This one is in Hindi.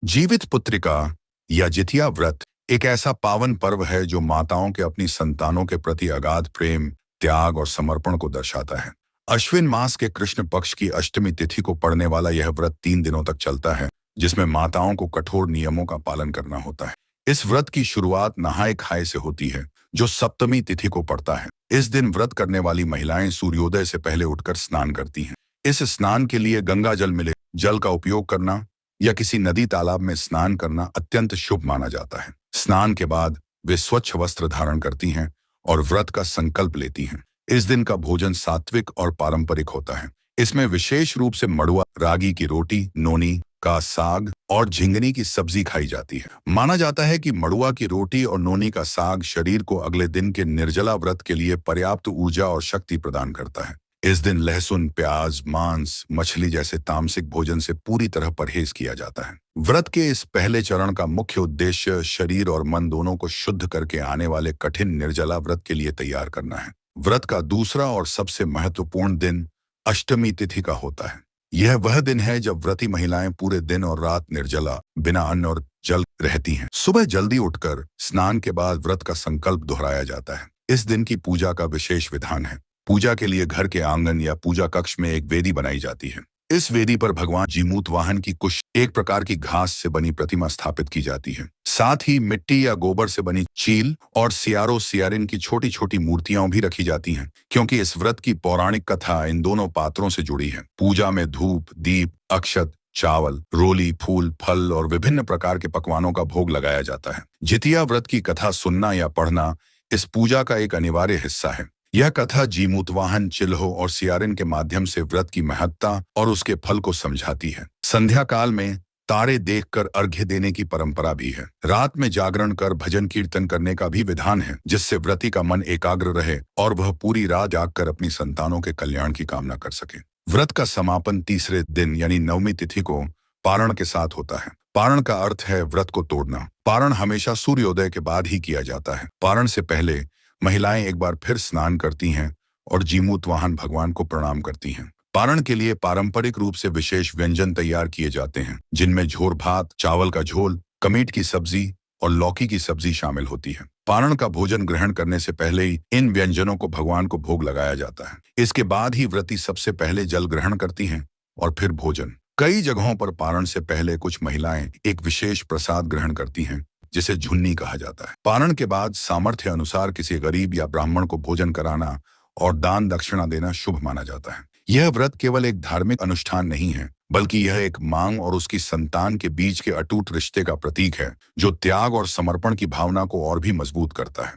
जीवित पुत्रिका या जितिया व्रत एक ऐसा पावन पर्व है जो माताओं के अपनी संतानों के प्रति अगाध प्रेम, त्याग और समर्पण को दर्शाता है। अश्विन मास के कृष्ण पक्ष की अष्टमी तिथि को पड़ने वाला यह व्रत 3 दिनों तक चलता है, जिसमें माताओं को कठोर नियमों का पालन करना होता है। इस व्रत की शुरुआत नहाय खाए से होती है, जो सप्तमी तिथि को पड़ता है। इस दिन व्रत करने वाली महिलाएं सूर्योदय से पहले उठकर स्नान करती हैं। इस स्नान के लिए गंगा जल मिले जल का उपयोग करना या किसी नदी तालाब में स्नान करना अत्यंत शुभ माना जाता है। स्नान के बाद वे स्वच्छ वस्त्र धारण करती हैं और व्रत का संकल्प लेती हैं। इस दिन का भोजन सात्विक और पारंपरिक होता है। इसमें विशेष रूप से मड़ुआ, रागी की रोटी, नोनी का साग और झिंगनी की सब्जी खाई जाती है। माना जाता है कि मड़ुआ की रोटी और नोनी का साग शरीर को अगले दिन के निर्जला व्रत के लिए पर्याप्त ऊर्जा और शक्ति प्रदान करता है। इस दिन लहसुन, प्याज, मांस, मछली जैसे तामसिक भोजन से पूरी तरह परहेज किया जाता है। व्रत के इस पहले चरण का मुख्य उद्देश्य शरीर और मन दोनों को शुद्ध करके आने वाले कठिन निर्जला व्रत के लिए तैयार करना है। व्रत का दूसरा और सबसे महत्वपूर्ण दिन अष्टमी तिथि का होता है। यह वह दिन है जब व्रती महिलाएं पूरे दिन और रात निर्जला, बिना अन्न और जल रहती हैं। सुबह जल्दी उठकर स्नान के बाद व्रत का संकल्प दोहराया जाता है। इस दिन की पूजा का विशेष विधान है। पूजा के लिए घर के आंगन या पूजा कक्ष में एक वेदी बनाई जाती है। इस वेदी पर भगवान जीमूत वाहन की कुछ एक प्रकार की घास से बनी प्रतिमा स्थापित की जाती है। साथ ही मिट्टी या गोबर से बनी चील और सियारो सियारिन की छोटी छोटी मूर्तियां भी रखी जाती हैं, क्योंकि इस व्रत की पौराणिक कथा इन दोनों पात्रों से जुड़ी है। पूजा में धूप, दीप, अक्षत, चावल, रोली, फूल, फल और विभिन्न प्रकार के पकवानों का भोग लगाया जाता है। जितिया व्रत की कथा सुनना या पढ़ना इस पूजा का एक अनिवार्य हिस्सा है। यह कथा जीमूतवाहन, चिल्हो और सियारिन के माध्यम से व्रत की महत्ता और उसके फल को समझाती है। संध्या काल में तारे देखकर अर्घ्य देने की परंपरा भी है। रात में जागरण कर भजन कीर्तन करने का भी विधान है, जिससे व्रती का मन एकाग्र रहे और वह पूरी रात जागकर अपनी संतानों के कल्याण की कामना कर सके। व्रत का समापन तीसरे दिन यानी नवमी तिथि को पारण के साथ होता है। पारण का अर्थ है व्रत को तोड़ना। पारण हमेशा सूर्योदय के बाद ही किया जाता है। पारण से पहले महिलाएं एक बार फिर स्नान करती हैं और जीमूतवाहन भगवान को प्रणाम करती हैं। पारण के लिए पारंपरिक रूप से विशेष व्यंजन तैयार किए जाते हैं, जिनमें झोर भात, चावल का झोल, कमीट की सब्जी और लौकी की सब्जी शामिल होती है। पारण का भोजन ग्रहण करने से पहले ही इन व्यंजनों को भगवान को भोग लगाया जाता है। इसके बाद ही व्रती सबसे पहले जल ग्रहण करती हैं और फिर भोजन। कई जगहों पर पारण से पहले कुछ महिलाएं एक विशेष प्रसाद ग्रहण करती हैं, जिसे झुन्नी कहा जाता है। पारण के बाद सामर्थ्य अनुसार किसी गरीब या ब्राह्मण को भोजन कराना और दान दक्षिणा देना शुभ माना जाता है। यह व्रत केवल एक धार्मिक अनुष्ठान नहीं है, बल्कि यह एक मांग और उसकी संतान के बीच के अटूट रिश्ते का प्रतीक है, जो त्याग और समर्पण की भावना को और भी मजबूत करता है।